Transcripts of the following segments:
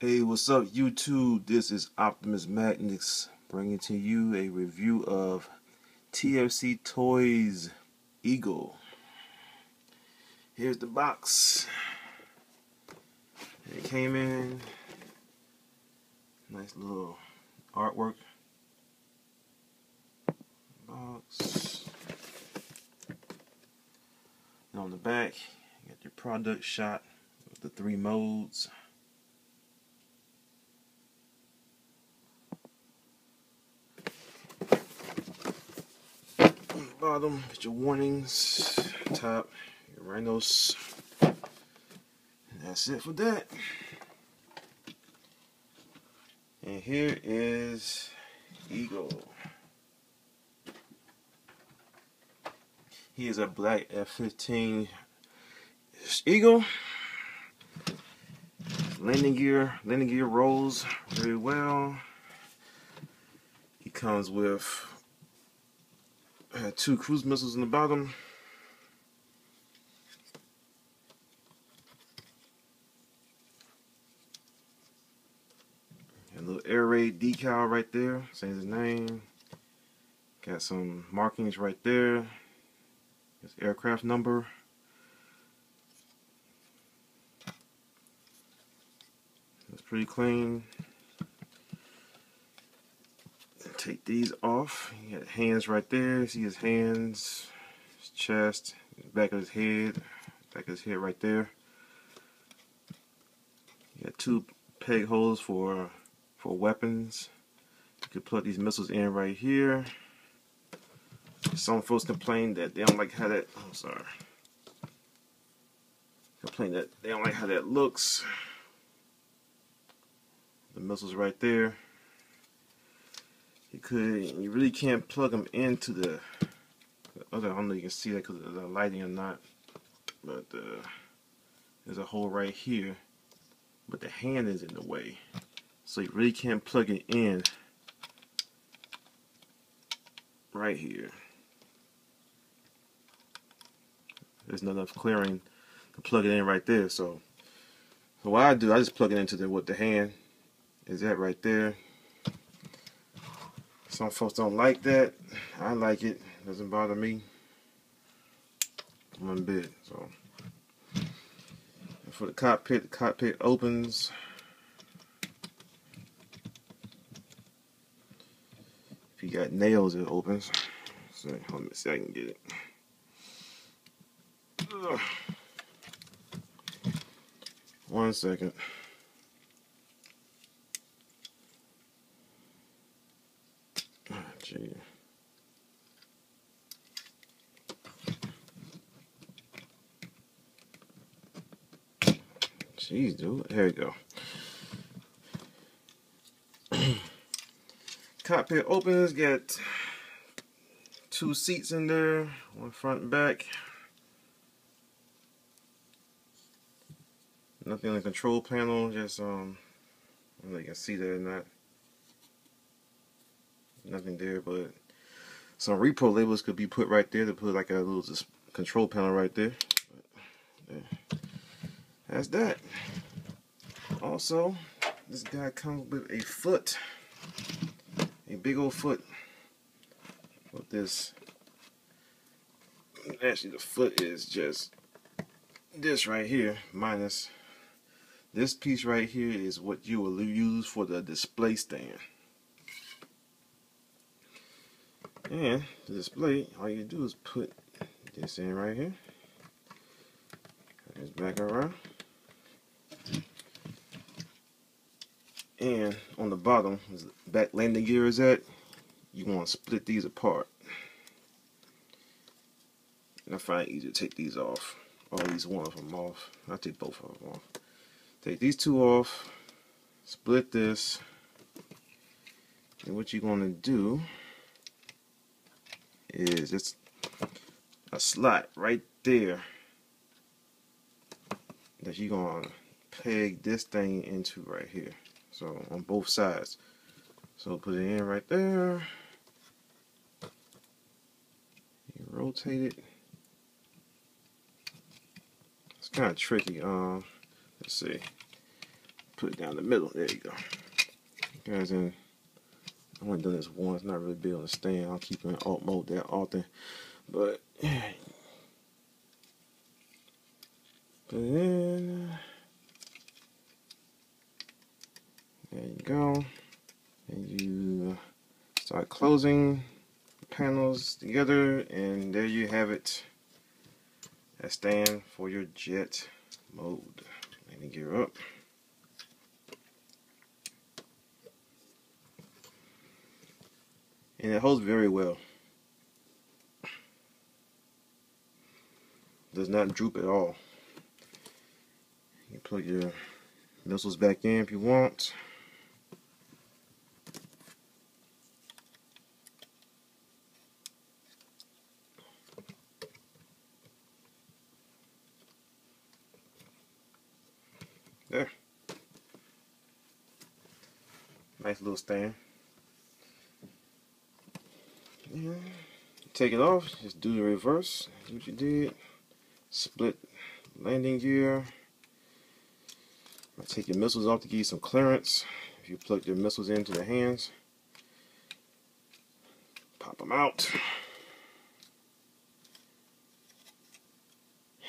Hey, what's up YouTube? This is Optimus Magnus bringing to you a review of TFC Toys Eagle. Here's the box. It came in. Nice little artwork box. And on the back, you got your product shot with the 3 modes. Bottom, get your warnings. Top, your rhinos. And that's it for that. And here is Eagle. He is a black F-15 Eagle. Landing gear rolls very well. He comes with 2 cruise missiles in the bottom. And a little air raid decal right there, saying his name. Got some markings right there. His aircraft number. It's pretty clean. Take these off. You got hands right there. See his hands, his chest, back of his head right there. You got 2 peg holes for weapons. You could plug these missiles in right here. Some folks complain that they don't like how that. I'm sorry. Complain that they don't like how that looks. The missiles right there. You really can't plug them into the other. I don't know if you can see that because of the lighting or not, but there's a hole right here, but the hand is in the way, so you really can't plug it in right here. There's not enough clearing to plug it in right there. So what I do, I just plug it into what the hand is at right there. Some folks don't like that. I like it. It doesn't bother me one bit. So, and for the cockpit opens. If you got nails, it opens. So let me see if I can get it. Ugh. 1 second. Gee. Jeez, dude. There we go. Cockpit opens. Got 2 seats in there, one front and back. Nothing on the control panel. Just I don't know if you can see that or not. Nothing there, but some repro labels could be put right there to put like a little control panel right there. But, yeah. That's that. Also, this guy comes with a foot, a big old foot with this. Actually, the foot is just this right here, minus this piece right here is what you will use for the display stand. And to display, all you do is put this in right here. It's back around. And on the bottom, where the back landing gear is at, you want to split these apart. And I find it easier to take these off. Or at least one of them off. I'll take both of them off. Take these 2 off. Split this. And what you're going to do is it's a slot right there that you're going to peg this thing into right here. So on both sides. So put it in right there. You rotate it. It's kind of tricky. Let's see. put it down the middle. There you go. Guys, and I've only done this once. Not really big on the stand. I'll keep it in alt mode that often, but put it in. There you go. And you start closing the panels together, and there you have it. A stand for your jet mode. Landing gear up. And it holds very well. Does not droop at all. You can plug your missiles back in if you want. There. Nice little stand. Yeah. Take it off, just do the reverse. Do what you did. Split landing gear. Take your missiles off to give you some clearance. If you plug your missiles into the hands, pop them out.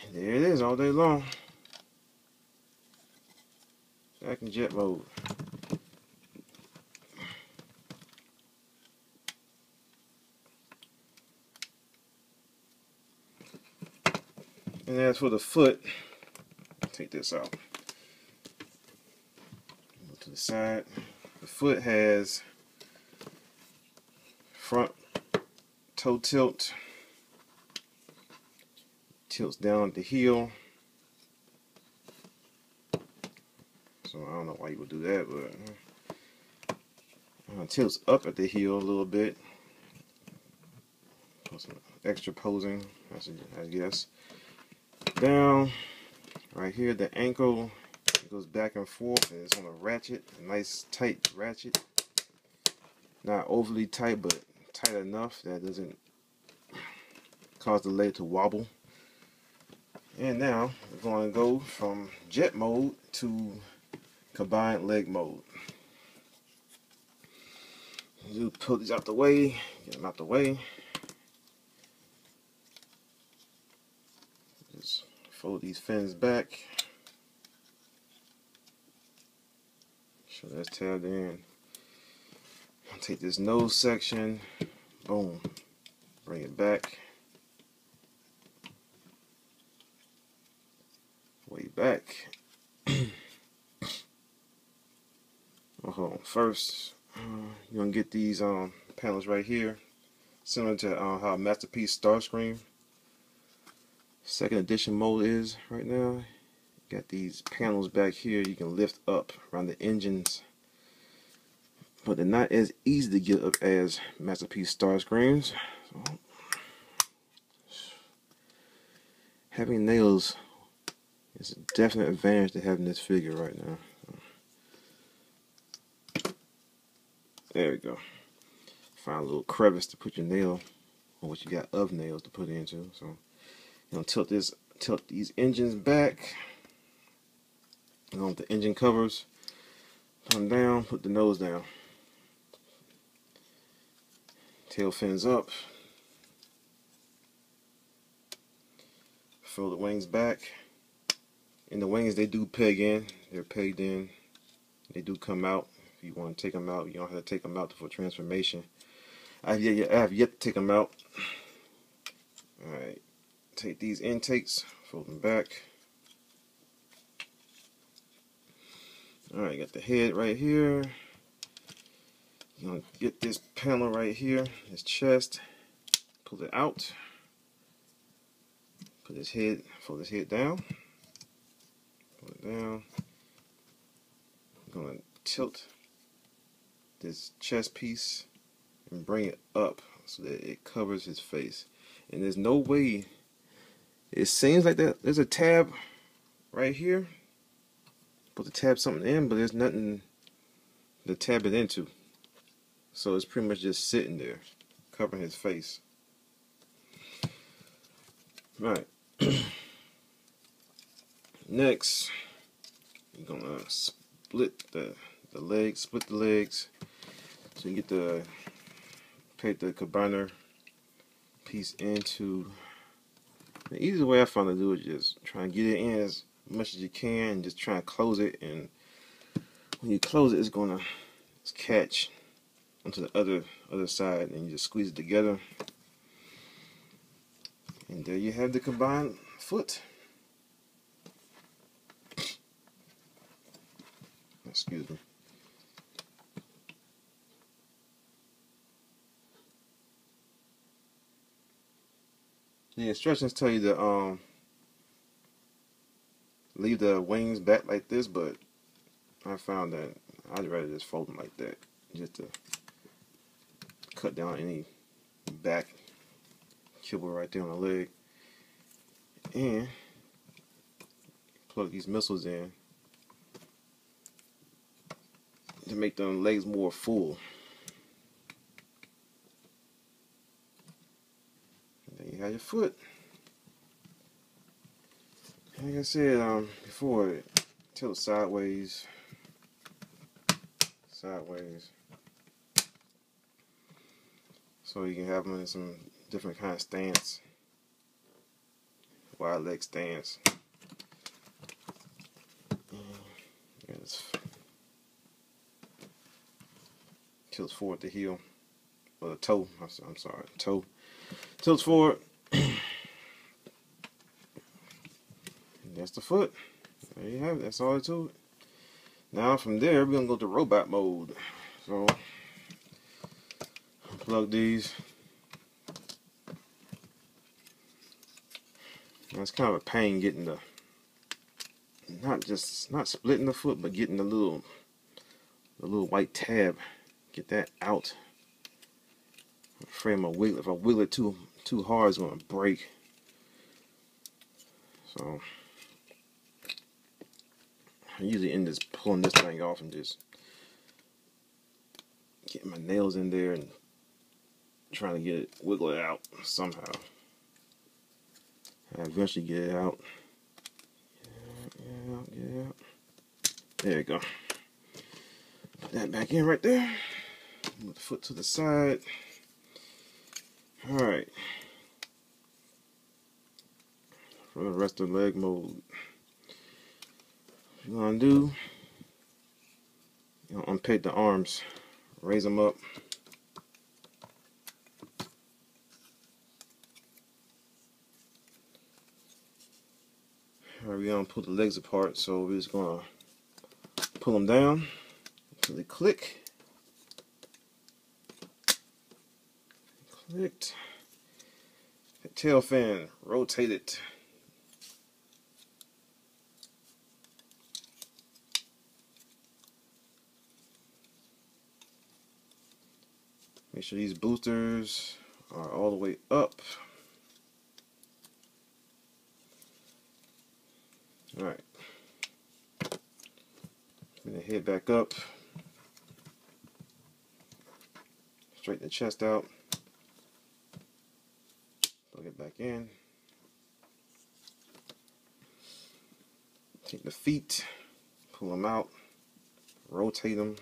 And there it is, all day long. Back in jet mode. And as for the foot, take this out. Go to the side. The foot has front toe tilt. Tilts down at the heel. So I don't know why you would do that, but tilts up at the heel a little bit. Put some extra posing, I guess. Down right here, the ankle goes back and forth, and it's on a ratchet, a nice tight ratchet. Not overly tight, but tight enough that it doesn't cause the leg to wobble. And now we're going to go from jet mode to combined leg mode. You pull these out the way, get them out the way. Just fold these fins back. Sure that's tabbed in. I'll take this nose section, boom, bring it back. Way back. Hold on. First, you're gonna get these panels right here, similar to how Masterpiece Starscream second edition mode is right now. Got these panels back here you can lift up around the engines, but they're not as easy to get up as Masterpiece Starscreams. So, having nails is a definite advantage to having this figure right now. There we go. Find a little crevice to put your nail, or what you got of nails to put into. So you know, tilt these engines back. You know, with the engine covers, put them down, put the nose down. Tail fins up. Fold the wings back. And the wings, they do peg in. They're pegged in. They do come out. If you want to take them out, you don't have to take them out for transformation. I have yet to take them out. Alright. Take these intakes, fold them back. Alright, got the head right here. You're going to get this panel right here, his chest. Pull it out. Put his head, fold his head down. Pull it down. I'm going to tilt this chest piece and bring it up so that it covers his face. And there's no way, it seems like that there's a tab right here. Put to tab something in, but there's nothing to tab it into. So it's pretty much just sitting there, covering his face. Right. Next, you're gonna split the legs, split the legs, so you get the combiner piece into. The easiest way I found to do it is just try and get it in as much as you can, and just try and close it. And when you close it, it's gonna catch onto the other side, and you just squeeze it together, and there you have the combined foot. Excuse me. The instructions tell you to leave the wings back like this, but I found that I'd rather just fold them like that, just to cut down any back kibble right there on the leg. And plug these missiles in to make the legs more full. And there you have your foot. Like I said before, tilt sideways, so you can have them in some different kind of stance, wide leg stance. Yeah, tilts forward the heel, or the toe. I'm sorry, toe tilts forward. And that's the foot. There you have it. That's all there to it. Now from there, we're gonna go to robot mode. So unplug these. Now, it's kind of a pain getting the not splitting the foot, but getting the little white tab. Get that out. I'm afraid I'm gonna wiggle. If I wiggle it too hard, it's gonna break. So I usually end this pulling this thing off and just getting my nails in there and trying to get it, wiggle it out somehow. I eventually get it out. Get it out. There you go. Put that back in right there. Move the foot to the side. Alright. For the rest of the leg mode, what you're going to do, you're going to unpeg the arms, raise them up. Alright, we're going to pull the legs apart, so we're just going to pull them down until they click. Clicked. The tail fin, rotate it. Make sure these boosters are all the way up. Alright. Bring the head back up. Straighten the chest out. Plug it back in. Take the feet, pull them out, rotate them,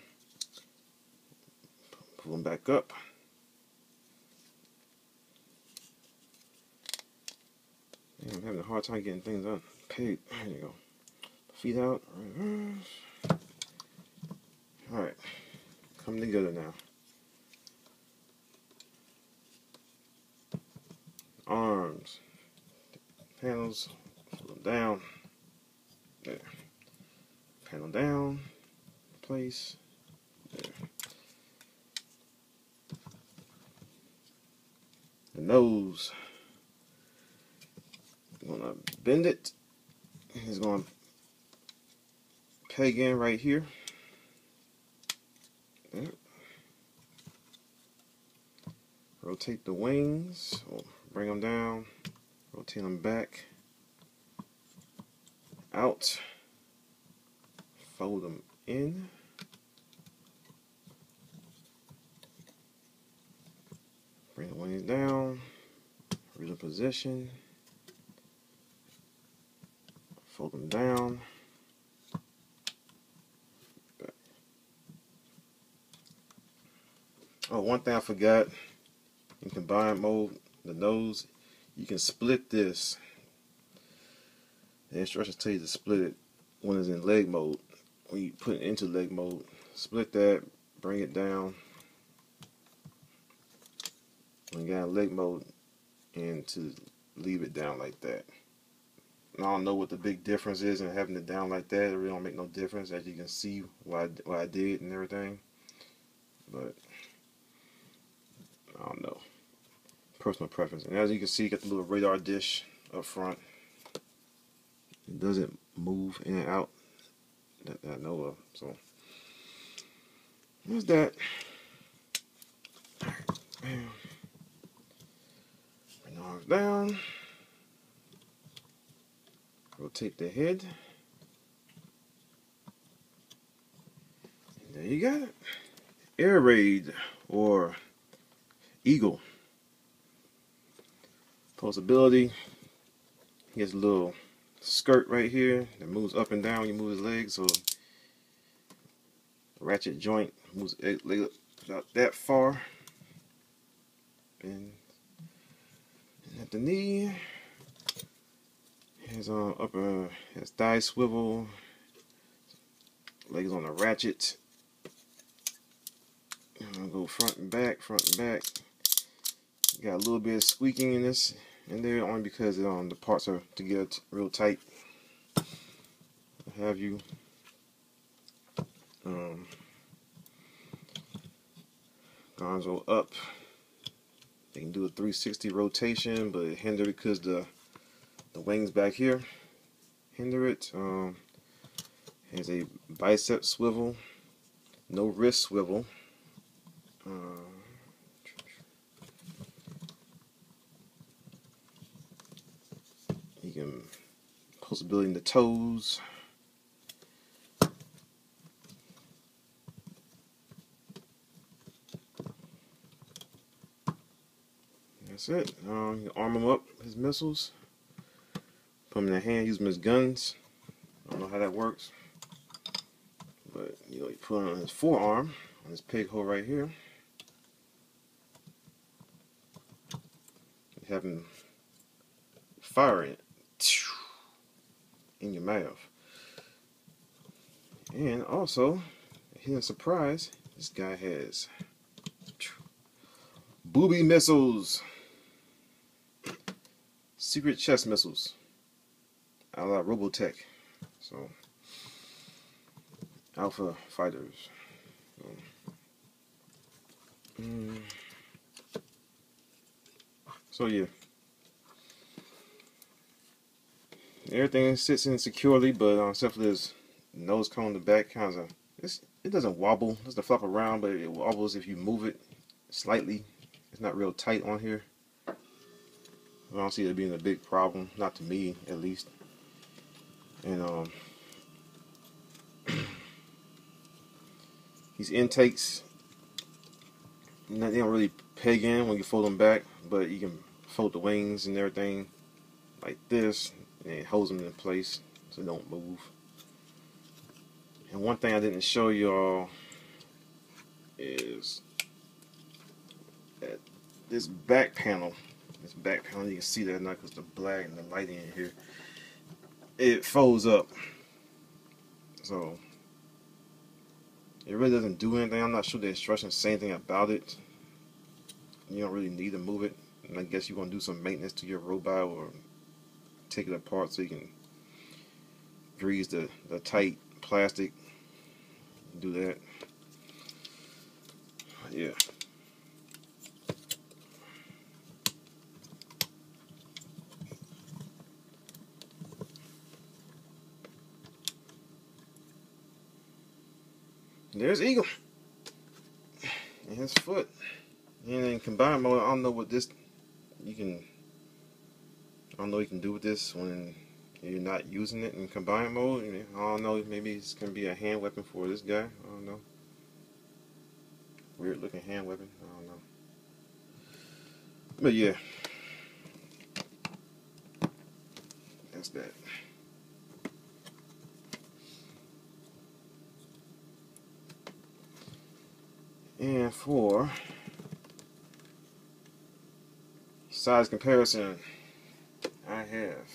pull them back up. Man, I'm having a hard time getting things unpegged. There you go. Feet out. Alright. Come together now. Arms. Panels. Pull them down. There. Panel down. Place. There. The nose. I'm gonna bend it. It's gonna peg in right here. There. Rotate the wings. Bring them down. Rotate them back. Out. Fold them in. Bring the wings down. Original position. Fold them down. Oh, one thing I forgot, in combined mode, the nose, you can split this. The instructions tell you to split it when it's in leg mode. When you put it into leg mode, split that, bring it down. When you got in leg mode, and to leave it down like that. And I don't know what the big difference is in having it down like that. It really don't make no difference, as you can see what I did and everything. But I don't know. Personal preference. And as you can see, you got the little radar dish up front. It doesn't move in and out that I know of. So there's that. Bam. Bring the arms down. Rotate the head. And there you got it. Air Raid or Eagle. Pulsability. He has a little skirt right here that moves up and down when you move his legs, so the ratchet joint moves leg about that far. And at the knee, his upper, his thigh swivel, legs on the ratchet. I'm gonna go front and back, front and back. Got a little bit of squeaking in this in there, only because the parts are together real tight. Have you gonzo up. They can do a 360 rotation, but it hindered it because the wings back here hinder it. Has a bicep swivel, no wrist swivel. You can pulsability in the toes. That's it. You arm him up, his missiles. Put him in the hand, use them as guns. I don't know how that works. But you put it on his forearm, on his peg hole right here. You have him fire it in your mouth. And also, a hidden surprise, this guy has booby missiles. Secret chest missiles. A la Robotech. So, Alpha fighters. So yeah. Everything sits in securely, but except for this nose cone in the back, it doesn't wobble. It doesn't flop around, but it wobbles if you move it slightly. It's not real tight on here. I don't see it being a big problem, not to me at least. And these intakes, they don't really peg in when you fold them back, but you can fold the wings and everything like this, and it holds them in place so they don't move. And one thing I didn't show y'all is that this back panel. You can see that now because the black and the lighting in here. It folds up, so it really doesn't do anything. I'm not sure the instructions say anything about it. You don't really need to move it, and I guess you're gonna do some maintenance to your robot or take it apart so you can grease the tight plastic. Do that. Yeah. There's Eagle and his foot. And in combined mode, I don't know what this I don't know what you can do with this when you're not using it in combined mode. I don't know, maybe it's gonna be a hand weapon for this guy. I don't know. Weird looking hand weapon. I don't know. But yeah. That's that. And for Size comparison, I have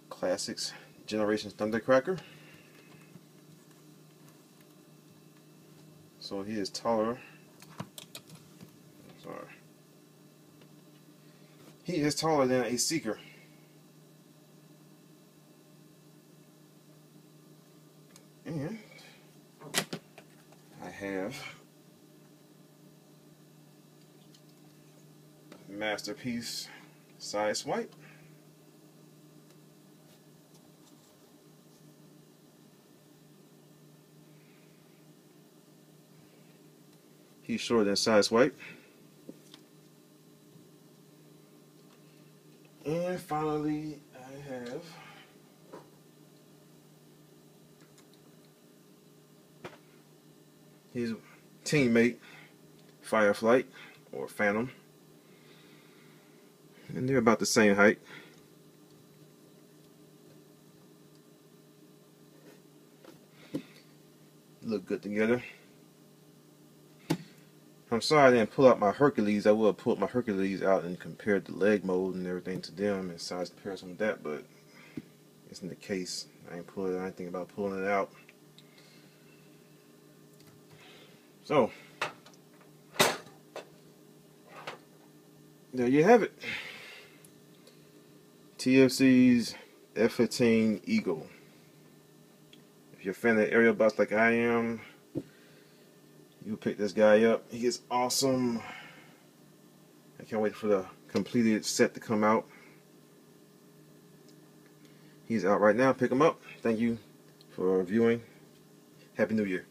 Classics Generations Thundercracker. So he is taller. Sorry. He is taller than a Seeker. And I have Masterpiece Side Swipe. He's shorter than Side Swipe. And finally, I have his teammate, Fireflight, or Phantom. And they're about the same height. Look good together. I'm sorry I didn't pull out my Hercules. I would have pulled my Hercules out and compared the leg mold and everything to them and size comparison with that, but isn't the case. I ain't pulled it. I ain't think about pulling it out. So there you have it. TFC's F-15 Eagle. If you're a fan of Aerialbots like I am, you pick this guy up. He is awesome. I can't wait for the completed set to come out. He's out right now. Pick him up. Thank you for viewing. Happy New Year.